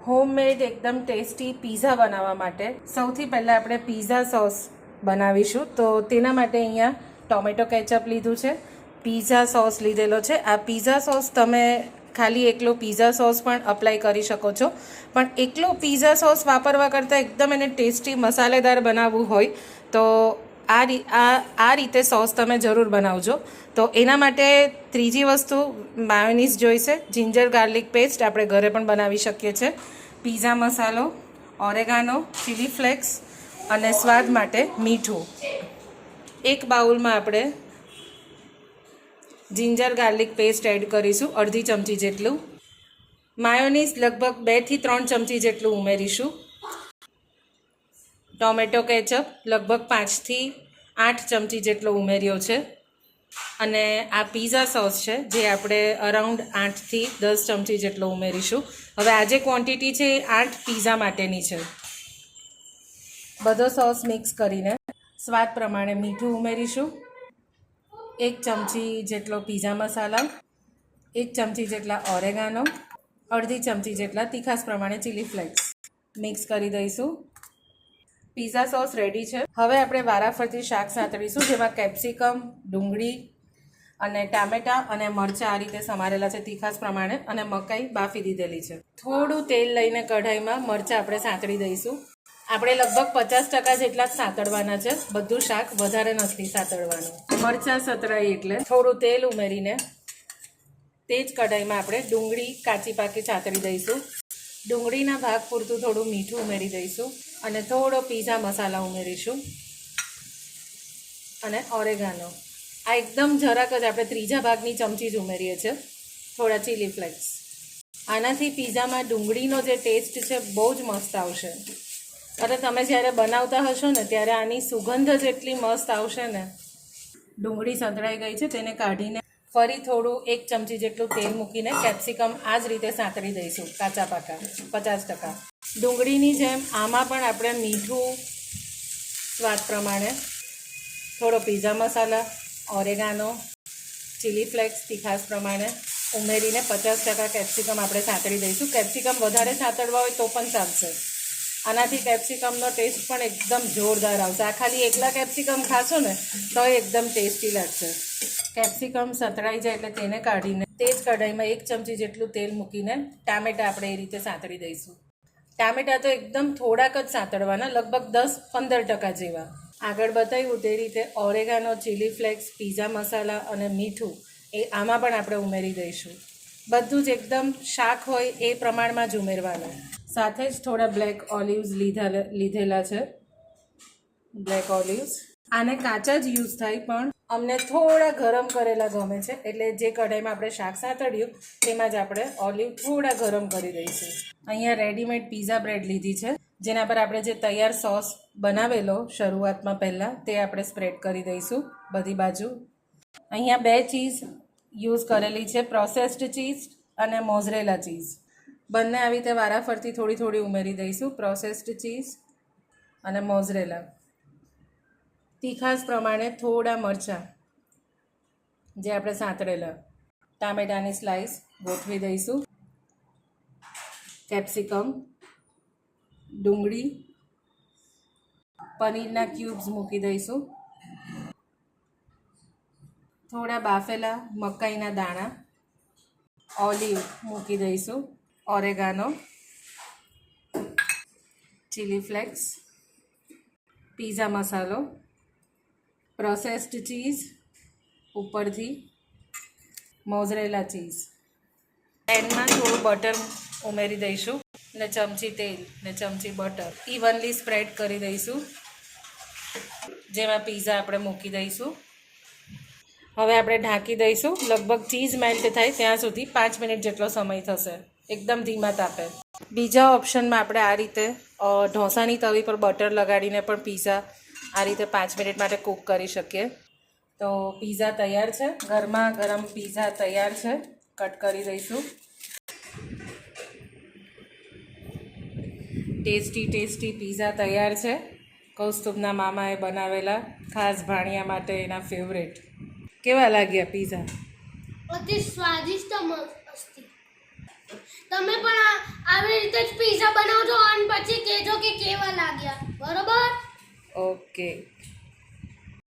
Homemade એકદમ tasty pizza બનાવવા માટે સૌથી પહેલાં આપણે પીઝા સોસ બનાવીશું. તો તેના માટે અહીંયા ટોમેટો કેચઅપ લીધું છે, પીઝા સોસ લીધેલો છે. આ પીઝા સોસ તમે ખાલી એકલો પીઝા સોસ પણ અપ્લાય કરી શકો છો, પણ એકલો પીઝા સોસ વાપરવા કરતાં એકદમ એને ટેસ્ટી મસાલેદાર બનાવવું હોય તો આ રીતે સોસ તમે જરૂર બનાવજો. તો એના માટે ત્રીજી વસ્તુ માયોનીઝ જોઈશે, જિંજર ગાર્લિક પેસ્ટ આપણે ઘરે પણ બનાવી શકીએ છીએ, પીઝા મસાલો, ઓરેગાનો, ચીલી ફ્લેક્સ અને સ્વાદ માટે મીઠું. એક બાઉલમાં આપણે જિંજર ગાર્લિક પેસ્ટ એડ કરીશું, અડધી ચમચી જેટલું. માયોનીઝ લગભગ 2 થી 3 ચમચી જેટલું ઉમેરીશું. ટોમેટો કેચઅપ લગભગ 5 થી 8 ચમચી જેટલો ઉમેર્યો છે. અને આ પીઝા સોસ છે જે આપણે અરાઉન્ડ 8 થી 10 ચમચી જેટલો ઉમેરીશું. હવે આ જે ક્વોન્ટિટી છે એ 8 પીઝા માટેની છે. બધો સોસ મિક્સ કરીને સ્વાદ પ્રમાણે મીઠું ઉમેરીશું, 1 ચમચી જેટલો પીઝા મસાલા, 1 ચમચી જેટલા ઓરેગાનો, અડધી ચમચી જેટલા તીખાસ પ્રમાણે ચીલી ફ્લેક્સ મિક્સ કરી દઈશું. પીઝા સોસ રેડી છે. હવે આપણે વારાફરતી શાક સાંતળીશું, જેમાં કેપ્સિકમ, ડુંગળી અને ટામેટાં અને મરચાં આ રીતે સમારેલા છે તીખાસ પ્રમાણે, અને મકાઈ બાફી દીધેલી છે. થોડું તેલ લઈને કઢાઈમાં મરચાં આપણે સાંતળી દઈશું. આપણે લગભગ 50% જેટલા જ સાંતળવાના છે, બધું શાક વધારે નથી સાંતળવાનું. મરચાં સતરાય એટલે થોડું તેલ ઉમેરીને તે જ કઢાઈમાં આપણે ડુંગળી કાચી પાકી સાંતળી દઈશું. ડુંગળીના ભાગ પૂરતું થોડું મીઠું ઉમેરી દઈશું અને થોડો પીઝા મસાલા ઉમેરીશું અને ઓરેગાનો. આ એકદમ જરાક જ આપણે ત્રીજા ભાગની ચમચી જ ઉમેરીએ છીએ. થોડા ચીલી ફ્લેક્સ. આનાથી પીઝામાં ડુંગળીનો જે ટેસ્ટ છે બહુ જ મસ્ત આવશે. અને તમે જ્યારે બનાવતા હશો ને ત્યારે આની સુગંધ જ એટલી મસ્ત આવશે ને. ડુંગળી સંતળાઈ ગઈ છે, તેને કાઢીને ફરી થોડું 1 ચમચી જેટલું તેલ મૂકીને કેપ્સિકમ આ જ રીતે સાંતળી દઈશું, કાચા પાકા 50%. ડુંગળીની જેમ આમાં પણ આપણે મીઠું સ્વાદ પ્રમાણે, થોડો પીઝા મસાલા, ઓરેગાનો, ચીલી ફ્લેક્સ તીખાસ પ્રમાણે ઉમેરીને 50% કેપ્સિકમ આપણે સાંતળી દઈશું. કેપ્સિકમ વધારે સાંતળવા હોય તો પણ ચાલશે. આનાથી કેપ્સિકમનો ટેસ્ટ પણ એકદમ જોરદાર આવશે. આ ખાલી એકલા કેપ્સિકમ ખાશો ને તો એકદમ ટેસ્ટી લાગશે. કેપ્સિકમ સતળાઈ જાય એટલે તેને કાઢીને તે જ કઢાઈમાં 1 ચમચી જેટલું તેલ મૂકીને ટામેટાં આપણે એ રીતે સાંતળી દઈશું. ટામેટાં તો એકદમ થોડાક જ સાંતળવાના, લગભગ 10-15% જેવા. આગળ બતાવ્યું તે રીતે ઓરેગાનો, ચીલી ફ્લેક્સ, પીઝા મસાલા અને મીઠું એ આમાં પણ આપણે ઉમેરી દઈશું. બધું જ એકદમ શાક હોય એ પ્રમાણમાં જ ઉમેરવાનું. સાથે જ થોડા બ્લેક ઓલિવ્સ લીધેલા છે, બ્લેક ઓલિવ્સ. આને કાચા જ યુઝ થાય, પણ અમને થોડા ગરમ કરેલા ગમે છે, એટલે જે કઢાઈમાં આપણે શાક સાંતળ્યું તેમાં જ આપણે ઓલિવ થોડા ગરમ કરી દઈશું. અહીંયા રેડીમેડ પીઝા બ્રેડ લીધી છે, જેના પર આપણે જે તૈયાર સોસ બનાવેલો શરૂઆતમાં પહેલાં તે આપણે સ્પ્રેડ કરી દઈશું બધી બાજુ. અહીંયા 2 ચીઝ યુઝ કરેલી છે, પ્રોસેસ્ડ ચીઝ અને મોઝરેલા ચીઝ. બંને આવી રીતે વારાફરતી થોડી થોડી ઉમેરી દઈશું, પ્રોસેસ્ડ ચીઝ અને મોઝરેલા. તીખાસ પ્રમાણે થોડા મરચાં જે આપણે સાંતળેલા, ટામેટાની સ્લાઈસ ગોઠવી દઈશું, કેપ્સિકમ, ડુંગળી, પનીરના ક્યુબ્સ મૂકી દઈશું, થોડા બાફેલા મકાઈના દાણા, ઓલિવ મૂકી દઈશું, ઓરેગાનો, ચીલી ફ્લેક્સ, પીઝા મસાલો, પ્રોસેસ્ડ ચીઝ ઉપરથી, મોઝરેલા ચીઝ. પેનમાં થોડું બટર ઉમેરી દઈશું ને ચમચી તેલ ને ચમચી બટર ઇવનલી સ્પ્રેડ કરી દઈશું, જેમાં પીઝા આપણે મૂકી દઈશું. હવે આપણે ઢાંકી દઈશું, લગભગ ચીઝ મેલ્ટ થાય ત્યાં સુધી 5 મિનિટ જેટલો સમય થશે, એકદમ ધીમા તાપે. બીજા ઓપ્શનમાં આપણે આ રીતે ઢોસાની તવી પર બટર લગાડીને પણ પીઝા આ રીતે 5 મિનિટ માટે કૂક કરી શકીએ. તો પીઝા તૈયાર છે, ગરમા ગરમ પીઝા તૈયાર છે. કટ કરી દઈશું. ટેસ્ટી ટેસ્ટી પીઝા તૈયાર છે, કૌસ્તુભના મામાએ બનાવેલા, ખાસ ભાણિયા માટે એના ફેવરેટ. કેવા લાગ્યા પીઝા? અતિ સ્વાદિષ્ટ અસ્તિ. તમે પણ આ આવી રીતે જ પીઝા બનાવજો અને પછી કહેજો કે કેવા લાગ્યા બરોબર ઓકે